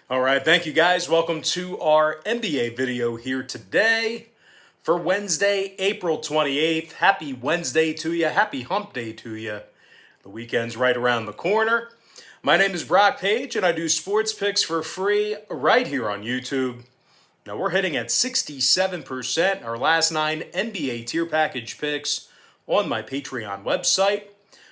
All right, thank you guys. Welcome to our NBA video here today for Wednesday, April 28th. Happy Wednesday to you. Happy hump day to you. The weekend's right around the corner. My name is Brock Page, and I do sports picks for free right here on YouTube. Now, we're hitting at 67%, our last 9 NBA tier package picks on my Patreon website.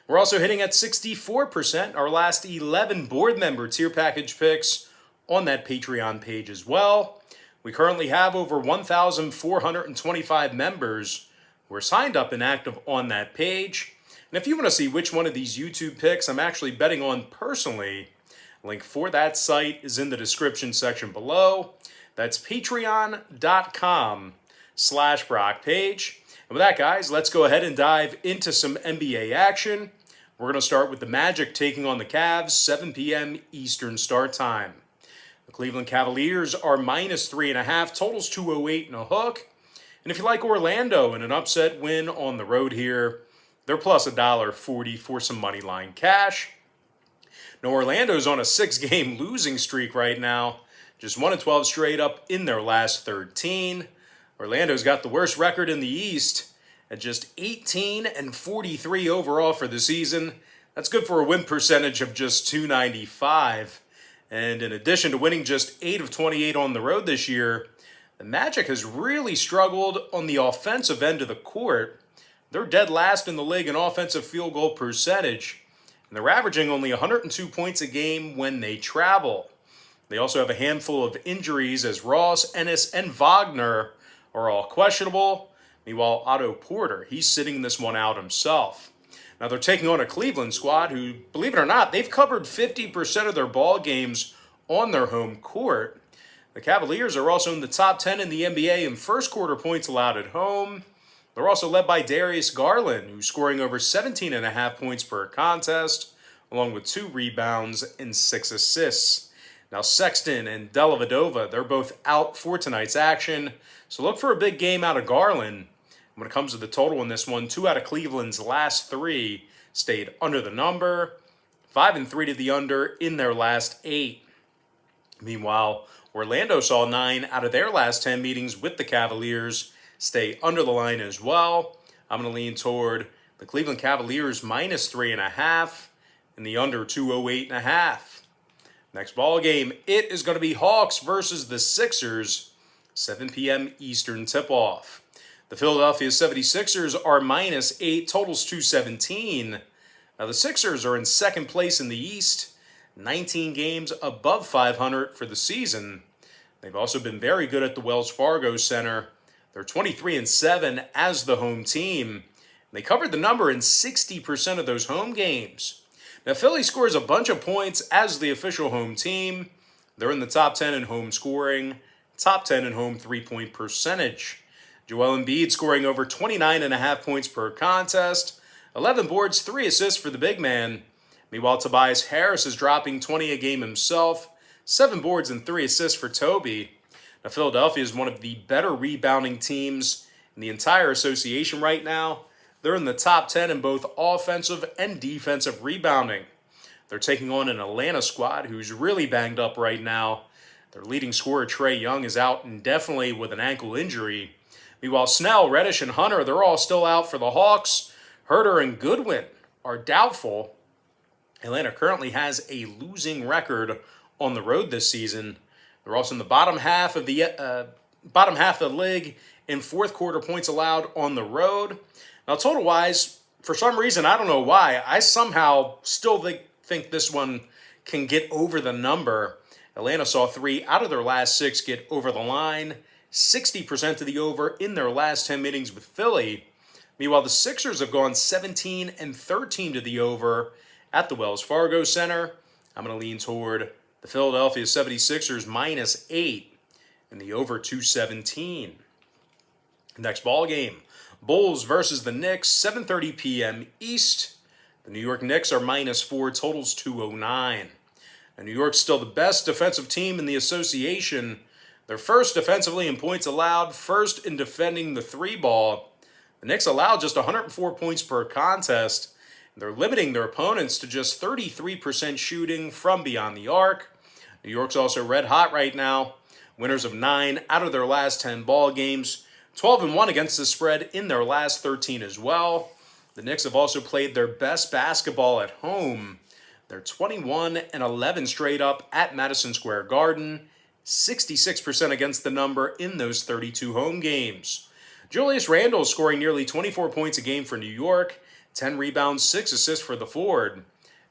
We're also hitting at 64%, our last 11 board member tier package picks on that Patreon page as well. We currently have over 1,425 members who are signed up and active on that page. And if you want to see which one of these YouTube picks I'm actually betting on personally, link for that site is in the description section below. That's patreon.com/BrockPage. And with that, guys, let's go ahead and dive into some NBA action. We're going to start with the Magic taking on the Cavs, 7 p.m. Eastern start time. The Cleveland Cavaliers are minus 3.5, totals 208 and a hook. And if you like Orlando in an upset win on the road here, they're plus $1.40 for some money line cash. Now, Orlando's on a 6-game losing streak right now, just 1-12 straight up in their last 13. Orlando's got the worst record in the East at just 18-43 overall for the season. That's good for a win percentage of just .295. And in addition to winning just 8 of 28 on the road this year, the Magic has really struggled on the offensive end of the court. They're dead last in the league in offensive field goal percentage, and they're averaging only 102 points a game when they travel. They also have a handful of injuries as Ross, Ennis, and Wagner are all questionable. Meanwhile, Otto Porter, he's sitting this one out himself. Now, they're taking on a Cleveland squad who, believe it or not, they've covered 50% of their ball games on their home court. The Cavaliers are also in the top 10 in the NBA in first quarter points allowed at home. They're also led by Darius Garland, who's scoring over 17.5 points per contest, along with 2 rebounds and 6 assists. Now, Sexton and Dellavedova, they're both out for tonight's action, so look for a big game out of Garland. When it comes to the total in this one, 2 out of Cleveland's last 3 stayed under the number, 5 and 3 to the under in their last 8. Meanwhile, Orlando saw 9 out of their last 10 meetings with the Cavaliers stay under the line as well. I'm going to lean toward the Cleveland Cavaliers minus 3.5 and the under 208.5. Next ball game, it is going to be Hawks versus the Sixers, 7 p.m. Eastern tip-off. The Philadelphia 76ers are minus 8, totals 217. Now, the Sixers are in second place in the East, 19 games above 500 for the season. They've also been very good at the Wells Fargo Center. They're 23-7 as the home team. They covered the number in 60% of those home games. Now, Philly scores a bunch of points as the official home team. They're in the top 10 in home scoring, top 10 in home three-point percentage. Joel Embiid scoring over 29.5 points per contest, 11 boards, 3 assists for the big man. Meanwhile, Tobias Harris is dropping 20 a game himself, 7 boards and 3 assists for Toby. Now, Philadelphia is one of the better rebounding teams in the entire association right now. They're in the top 10 in both offensive and defensive rebounding. They're taking on an Atlanta squad who's really banged up right now. Their leading scorer, Trae Young, is out indefinitely with an ankle injury. Meanwhile, Snell, Reddish, and Hunter, they're all still out for the Hawks. Herter and Goodwin are doubtful. Atlanta currently has a losing record on the road this season. They're also in the bottom half of the league in fourth quarter points allowed on the road. Now, total-wise, for some reason, I don't know why, I somehow still think this one can get over the number. Atlanta saw 3 out of their last 6 get over the line, 60% to the over in their last 10 meetings with Philly. Meanwhile, the Sixers have gone 17-13 to the over at the Wells Fargo Center. I'm going to lean toward the Philadelphia 76ers minus 8 and the over 217. Next ball game, Bulls versus the Knicks, 7:30 p.m. East. The New York Knicks are minus 4, totals 209. And New York's still the best defensive team in the association. They're first defensively in points allowed, first in defending the 3-ball. The Knicks allowed just 104 points per contest. They're limiting their opponents to just 33% shooting from beyond the arc. New York's also red hot right now. Winners of 9 out of their last 10 ball games. 12-1 against the spread in their last 13 as well. The Knicks have also played their best basketball at home. They're 21-11 straight up at Madison Square Garden. 66% against the number in those 32 home games. Julius Randle scoring nearly 24 points a game for New York. 10 rebounds, 6 assists for the forward.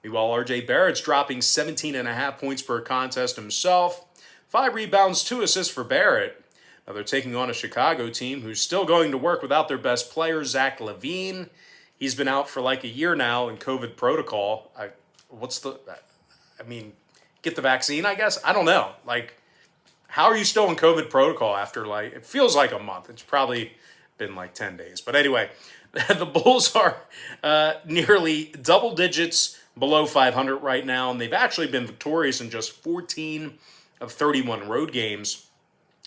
Meanwhile, RJ Barrett's dropping 17.5 points per contest himself. 5 rebounds, 2 assists for Barrett. Now they're taking on a Chicago team who's still going to work without their best player, Zach LaVine. He's been out for like a year now in COVID protocol. Get the vaccine, I guess? I don't know. How are you still in COVID protocol after, it feels like a month. It's probably been 10 days. But anyway, the Bulls are nearly double digits below 500 right now, and they've actually been victorious in just 14 of 31 road games.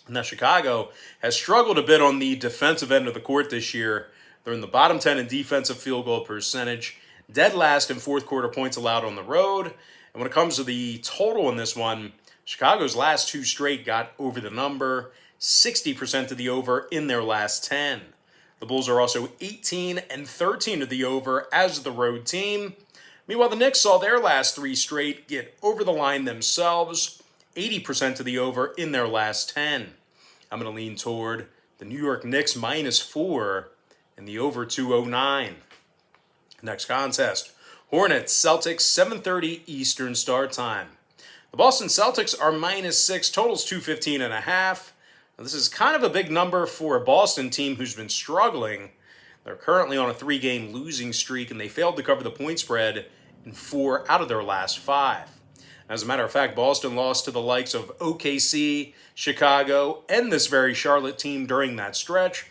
Now, Chicago has struggled a bit on the defensive end of the court this year. They're in the bottom 10 in defensive field goal percentage, dead last in fourth quarter points allowed on the road. And when it comes to the total in this one, Chicago's last 2 straight got over the number, 60% of the over in their last 10. The Bulls are also 18-13 to the over as the road team. Meanwhile, the Knicks saw their last 3 straight get over the line themselves, 80% to the over in their last 10. I'm going to lean toward the New York Knicks -4 and the over 209. Next contest, Hornets, Celtics, 7:30 Eastern Start Time. The Boston Celtics are -6, totals 215.5. Now, this is kind of a big number for a Boston team who's been struggling. They're currently on a 3-game losing streak, and they failed to cover the point spread in 4 out of their last 5. As a matter of fact, Boston lost to the likes of OKC, Chicago, and this very Charlotte team during that stretch.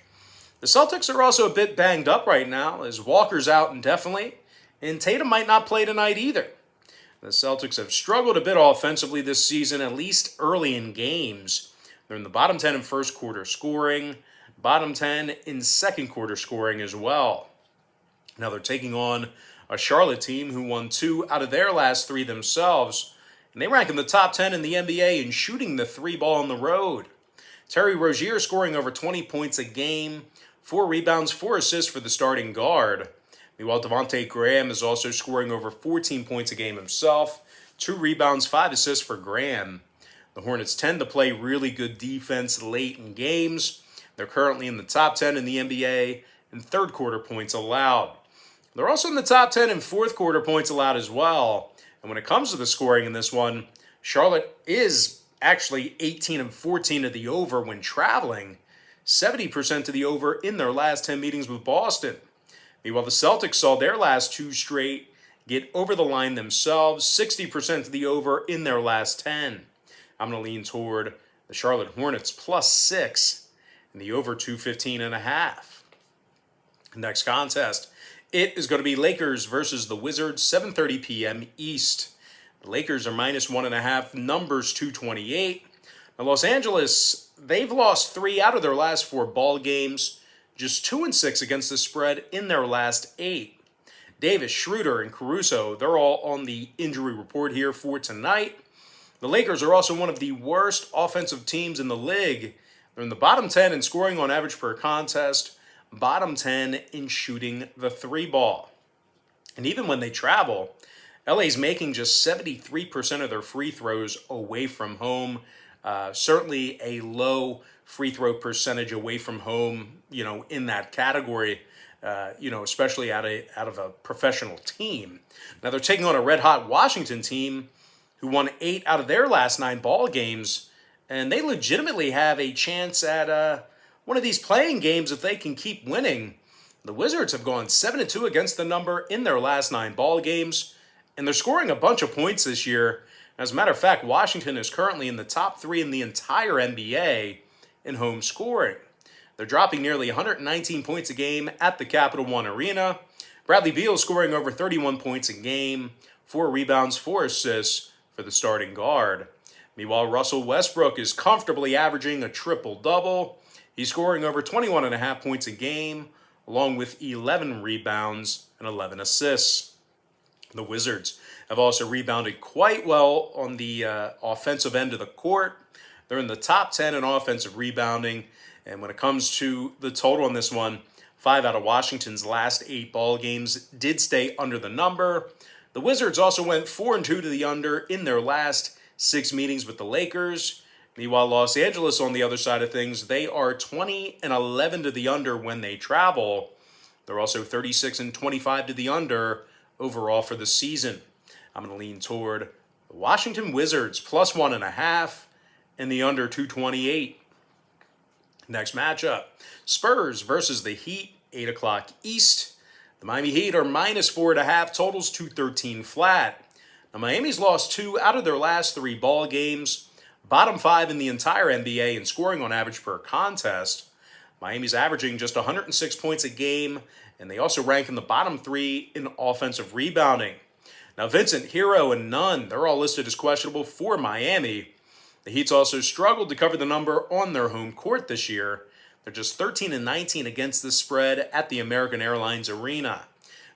The Celtics are also a bit banged up right now, as Walker's out indefinitely, and Tatum might not play tonight either. The Celtics have struggled a bit offensively this season, at least early in games. They're in the bottom 10 in first quarter scoring, bottom 10 in second quarter scoring as well. Now they're taking on a Charlotte team who won 2 out of their last 3 themselves, and they rank in the top 10 in the NBA in shooting the 3 ball on the road. Terry Rozier scoring over 20 points a game, 4 rebounds, 4 assists for the starting guard. Meanwhile, Devontae Graham is also scoring over 14 points a game himself, 2 rebounds, 5 assists for Graham. The Hornets tend to play really good defense late in games. They're currently in the top 10 in the NBA in third quarter points allowed. They're also in the top 10 in fourth quarter points allowed as well. And when it comes to the scoring in this one, Charlotte is actually 18-14 to the over when traveling, 70% to the over in their last 10 meetings with Boston. Meanwhile, the Celtics saw their last 2 straight get over the line themselves, 60% to the over in their last 10. I'm going to lean toward the Charlotte Hornets +6 and the over 215.5. Next contest, it is going to be Lakers versus the Wizards, 7:30 p.m. East. The Lakers are -1.5, numbers 228. Now, Los Angeles, they've lost 3 out of their last 4 ball games, just 2-6 against the spread in their last 8. Davis, Schroeder, and Caruso, they're all on the injury report here for tonight. The Lakers are also one of the worst offensive teams in the league. They're in the bottom 10 in scoring on average per contest, bottom 10 in shooting the 3 ball. And even when they travel, LA's making just 73% of their free throws away from home. Certainly a low free throw percentage away from home, in that category, especially out of a professional team. Now they're taking on a red-hot Washington team who won 8 out of their last 9 ball games, and they legitimately have a chance at one of these playing games if they can keep winning. The Wizards have gone 7-2 against the number in their last 9 ball games, and they're scoring a bunch of points this year. As a matter of fact, Washington is currently in the top 3 in the entire NBA in home scoring. They're dropping nearly 119 points a game at the Capital One Arena. Bradley Beal scoring over 31 points a game, 4 rebounds, 4 assists for the starting guard. Meanwhile, Russell Westbrook is comfortably averaging a triple-double. He's scoring over 21.5 points a game, along with 11 rebounds and 11 assists. The Wizards have also rebounded quite well on the offensive end of the court. They're in the top 10 in offensive rebounding. And when it comes to the total on this one, 5 out of Washington's last 8 ball games did stay under the number. The Wizards also went 4-2 to the under in their last 6 meetings with the Lakers. Meanwhile, Los Angeles on the other side of things, they are 20-11 to the under when they travel. They're also 36-25 to the under overall for the season. I'm going to lean toward the Washington Wizards plus 1.5 and the under 228. Next matchup, Spurs versus the Heat, 8 o'clock East. The Miami Heat are minus 4.5, totals 213 flat. Now, Miami's lost 2 out of their last 3 ball games, bottom 5 in the entire NBA in scoring on average per contest. Miami's averaging just 106 points a game, and they also rank in the bottom 3 in offensive rebounding. Now, Vincent, Hero, and Nunn, they're all listed as questionable for Miami. The Heat's also struggled to cover the number on their home court this year. They're just 13-19 against the spread at the American Airlines Arena.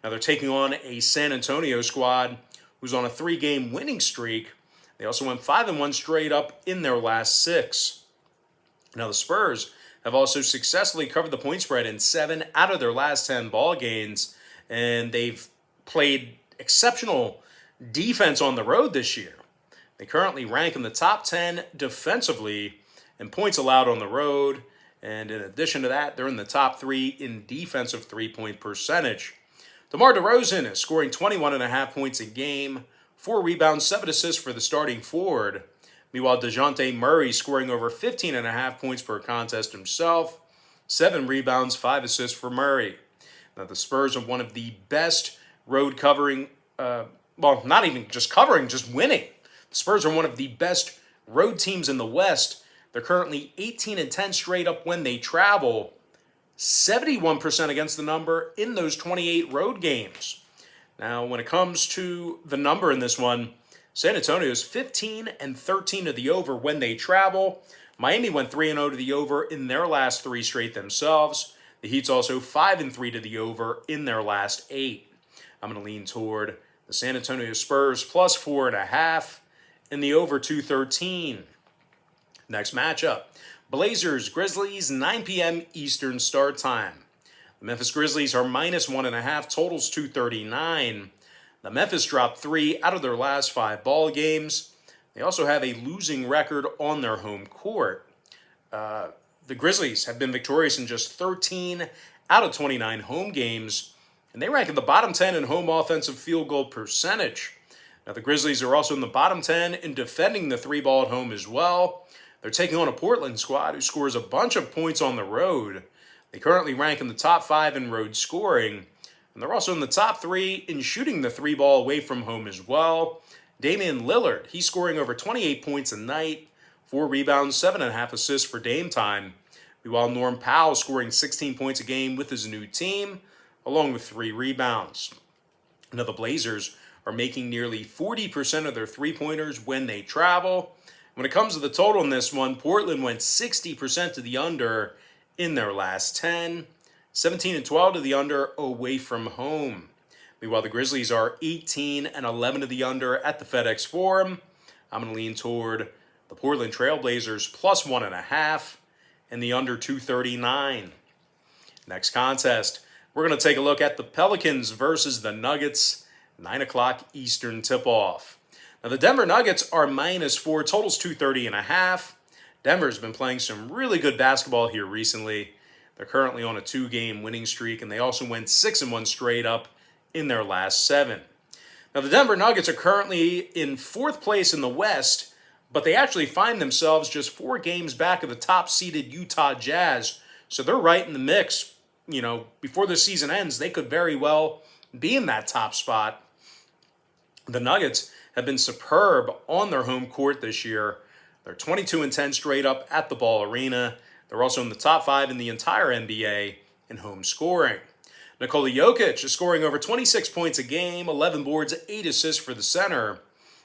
Now, they're taking on a San Antonio squad who's on a 3-game winning streak. They also went 5-1 straight up in their last 6. Now, the Spurs have also successfully covered the point spread in 7 out of their last 10 ball games, and they've played exceptional defense on the road this year. They currently rank in the top 10 defensively in points allowed on the road, and in addition to that, they're in the top 3 in defensive three-point percentage. DeMar DeRozan is scoring 21.5 points a game, 4 rebounds, 7 assists for the starting forward. Meanwhile, DeJounte Murray scoring over 15.5 points per contest himself, 7 rebounds, 5 assists for Murray. Now, the Spurs are one of the best road covering, not even just covering, just winning. The Spurs are one of the best road teams in the West. They're currently 18-10 straight up when they travel, 71% against the number in those 28 road games. Now, when it comes to the number in this one, San Antonio is 15-13 to the over when they travel. Miami went 3-0 to the over in their last 3 straight themselves. The Heat's also 5-3 to the over in their last 8. I'm going to lean toward the San Antonio Spurs plus 4.5 and the over 213. Next matchup, Blazers Grizzlies, 9 p.m. Eastern start time. The Memphis Grizzlies are minus 1.5, totals 239. The Memphis dropped 3 out of their last 5 ball games. They also have a losing record on their home court. The Grizzlies have been victorious in just 13 out of 29 home games, and they rank in the bottom 10 in home offensive field goal percentage. Now, the Grizzlies are also in the bottom 10 in defending the 3-ball at home as well. They're taking on a Portland squad who scores a bunch of points on the road. They currently rank in the top 5 in road scoring, and they're also in the top 3 in shooting the 3-ball away from home as well. Damian Lillard, he's scoring over 28 points a night, 4 rebounds, 7.5 assists for Dame time. Meanwhile, Norm Powell scoring 16 points a game with his new team, along with 3 rebounds. Now, the Blazers are making nearly 40% of their three-pointers when they travel. When it comes to the total in this one, Portland went 60% to the under in their last 10, 17-12 to the under away from home. Meanwhile, the Grizzlies are 18-11 to the under at the FedEx Forum. I'm going to lean toward the Portland Trailblazers plus 1.5 and the under 239. Next contest, we're going to take a look at the Pelicans versus the Nuggets, 9 o'clock Eastern tip-off. Now, the Denver Nuggets are minus 4, totals 230.5. Denver's been playing some really good basketball here recently. They're currently on a 2-game winning streak, and they also went 6-1 straight up in their last 7. Now, the Denver Nuggets are currently in 4th place in the West, but they actually find themselves just 4 games back of the top-seeded Utah Jazz. So they're right in the mix. You know, before the season ends, they could very well be in that top spot. The Nuggets have been superb on their home court this year. They're 22-10 straight up at the Ball Arena. They're also in the top 5 in the entire NBA in home scoring. Nikola Jokic is scoring over 26 points a game, 11 boards, 8 assists for the center.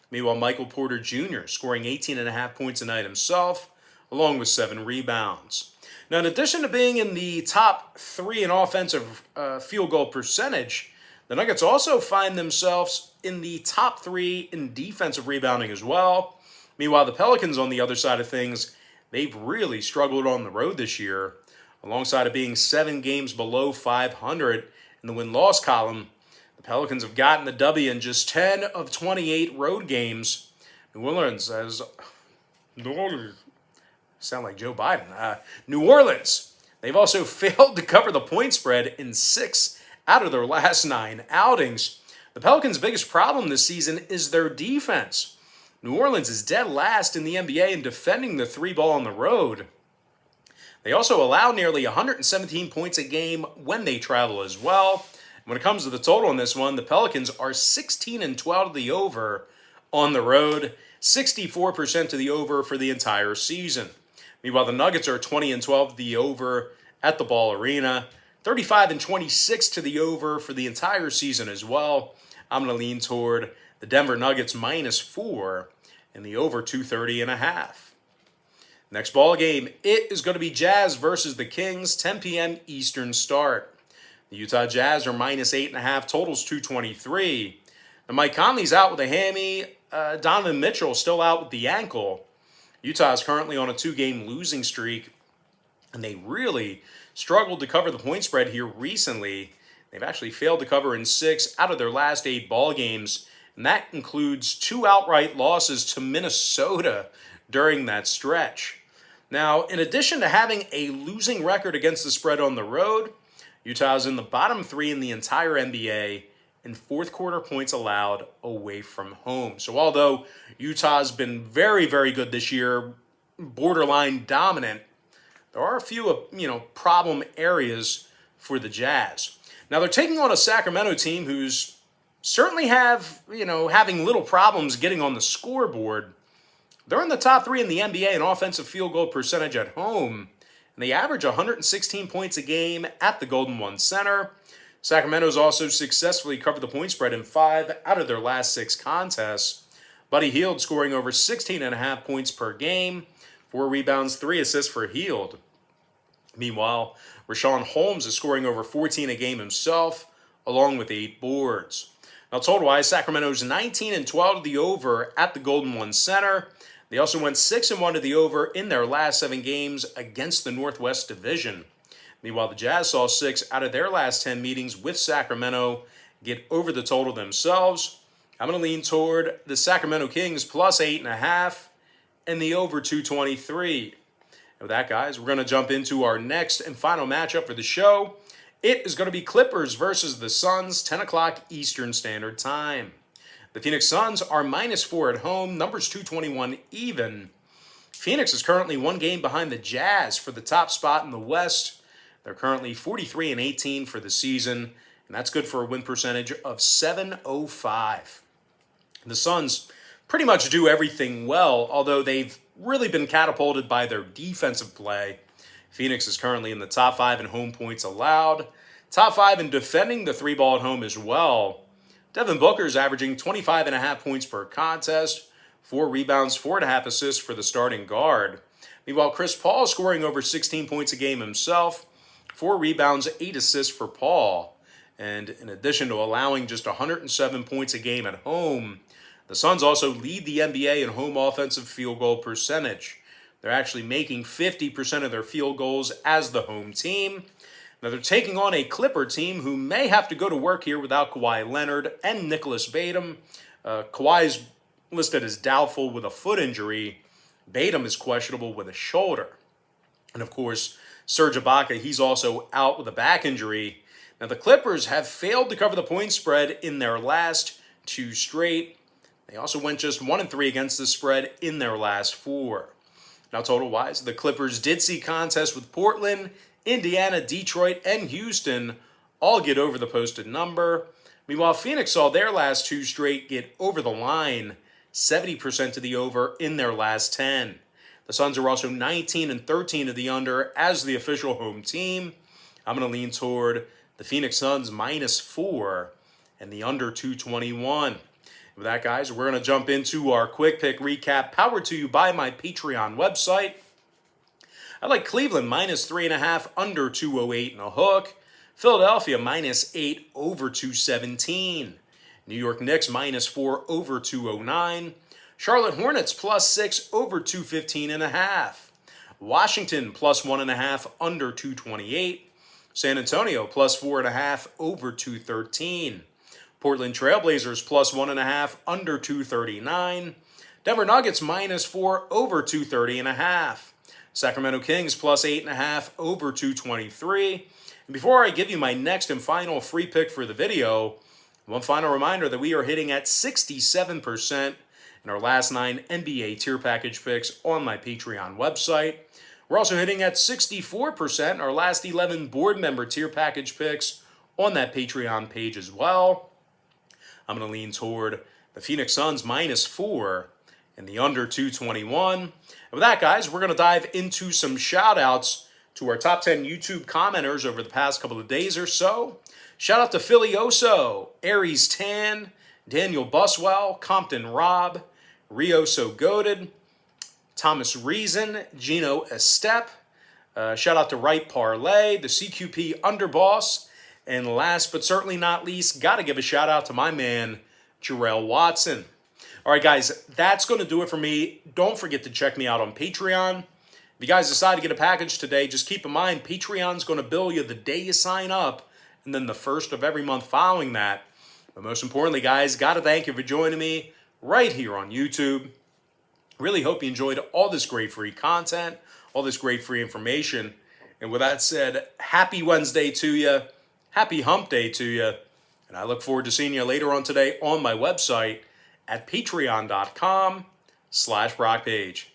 Meanwhile, Michael Porter Jr. scoring 18.5 points a night himself, along with 7 rebounds. Now, in addition to being in the top 3 in offensive field goal percentage, The Nuggets also find themselves in the top 3 in defensive rebounding as well. Meanwhile, the Pelicans on the other side of things, they've really struggled on the road this year. Alongside of being 7 games below 500 in the win-loss column, the Pelicans have gotten the W in just 10 of 28 road games. New Orleans sound like Joe Biden. New Orleans, they've also failed to cover the point spread in 6 out of their last 9 outings. The Pelicans' biggest problem this season is their defense. New Orleans is dead last in the NBA in defending the 3-ball on the road. They also allow nearly 117 points a game when they travel as well. When it comes to the total on this one, the Pelicans are 16-12 to the over on the road, 64% to the over for the entire season. Meanwhile, the Nuggets are 20-12 to the over at the Ball Arena, 35-26 to the over for the entire season as well. I'm going to lean toward the Denver Nuggets -4 and the over 230.5. Next ball game, it is going to be Jazz versus the Kings, 10 p.m. Eastern start. The Utah Jazz are -8.5, totals 223. Now Mike Conley's out with a hammy. Donovan Mitchell still out with the ankle. Utah is currently on a 2-game losing streak, and they really struggled to cover the point spread here recently. They've actually failed to cover in 6 out of their last 8 ball games, and that includes 2 outright losses to Minnesota during that stretch. Now, in addition to having a losing record against the spread on the road, Utah is in the bottom 3 in the entire NBA in fourth quarter points allowed away from home. So although Utah's been very, very good this year, borderline dominant, there are a few, problem areas for the Jazz. Now they're taking on a Sacramento team who's certainly having little problems getting on the scoreboard. They're in the top 3 in the NBA in offensive field goal percentage at home, and they average 116 points a game at the Golden One Center. Sacramento's also successfully covered the point spread in 5 out of their last 6 contests. Buddy Hield scoring over 16.5 points per game, 4 rebounds, 3 assists for Hield. Meanwhile, Richaun Holmes is scoring over 14 a game himself, along with 8 boards. Now, total-wise, Sacramento's 19-12 to the over at the Golden One Center. They also went 6-1 to the over in their last 7 games against the Northwest Division. Meanwhile, the Jazz saw 6 out of their last 10 meetings with Sacramento get over the total themselves. I'm going to lean toward the Sacramento Kings +8.5 and the over 223. And with that, guys, we're going to jump into our next and final matchup for the show. It is going to be Clippers versus the Suns, 10 o'clock Eastern Standard Time. The Phoenix Suns are -4 at home, numbers 221 even. Phoenix is currently 1 game behind the Jazz for the top spot in the West. They're currently 43-18 for the season, and that's good for a win percentage of .705. The Suns pretty much do everything well, although they've really been catapulted by their defensive play. Phoenix is currently in the top 5 in home points allowed, top 5 in defending the 3-ball at home as well. Devin Booker is averaging 25.5 points per contest, 4 rebounds, 4.5 assists for the starting guard. Meanwhile, Chris Paul is scoring over 16 points a game himself, 4 rebounds, 8 assists for Paul. And in addition to allowing just 107 points a game at home, the Suns also lead the NBA in home offensive field goal percentage. They're actually making 50% of their field goals as the home team. Now they're taking on a Clipper team who may have to go to work here without Kawhi Leonard and Nicholas Batum. Kawhi's listed as doubtful with a foot injury. Batum is questionable with a shoulder. And of course, Serge Ibaka, he's also out with a back injury. Now the Clippers have failed to cover the point spread in their last 2 straight. They also went just 1-3 against the spread in their last 4. Now total-wise, the Clippers did see contests with Portland, Indiana, Detroit, and Houston all get over the posted number. Meanwhile, Phoenix saw their last 2 straight get over the line, 70% to the over in their last 10. The Suns are also 19-13 to the under as the official home team. I'm going to lean toward the Phoenix Suns -4 and the under 221. With that, guys, we're going to jump into our quick pick recap, powered to you by my Patreon website. I like Cleveland -3.5, under 208 and a hook. Philadelphia -8 over 217. New York Knicks -4 over 209. Charlotte Hornets +6 over 215.5. Washington +1.5 under 228. San Antonio +4.5 over 213. Portland Trailblazers +1.5 under 239. Denver Nuggets -4 over 230.5. Sacramento Kings +8.5 over 223. And before I give you my next and final free pick for the video, one final reminder that we are hitting at 67% in our last 9 NBA tier package picks on my Patreon website. We're also hitting at 64% in our last 11 board member tier package picks on that Patreon page as well. I'm going to lean toward the Phoenix Suns -4 and the under 221. And with that, guys, we're going to dive into some shout outs to our top 10 YouTube commenters over the past couple of days or so. Shout out to Filioso, Aries Tan, Daniel Buswell, Compton Rob, Rio So Goated, Thomas Reason, Gino Estep. Shout out to Right Parlay, the CQP Underboss. And last but certainly not least, got to give a shout out to my man, Jarrell Watson. All right, guys, that's going to do it for me. Don't forget to check me out on Patreon. If you guys decide to get a package today, just keep in mind, Patreon's going to bill you the day you sign up and then the first of every month following that. But most importantly, guys, got to thank you for joining me right here on YouTube. Really hope you enjoyed all this great free content, all this great free information. And with that said, happy Wednesday to you. Happy hump day to you. And I look forward to seeing you later on today on my website at patreon.com/BrockPage.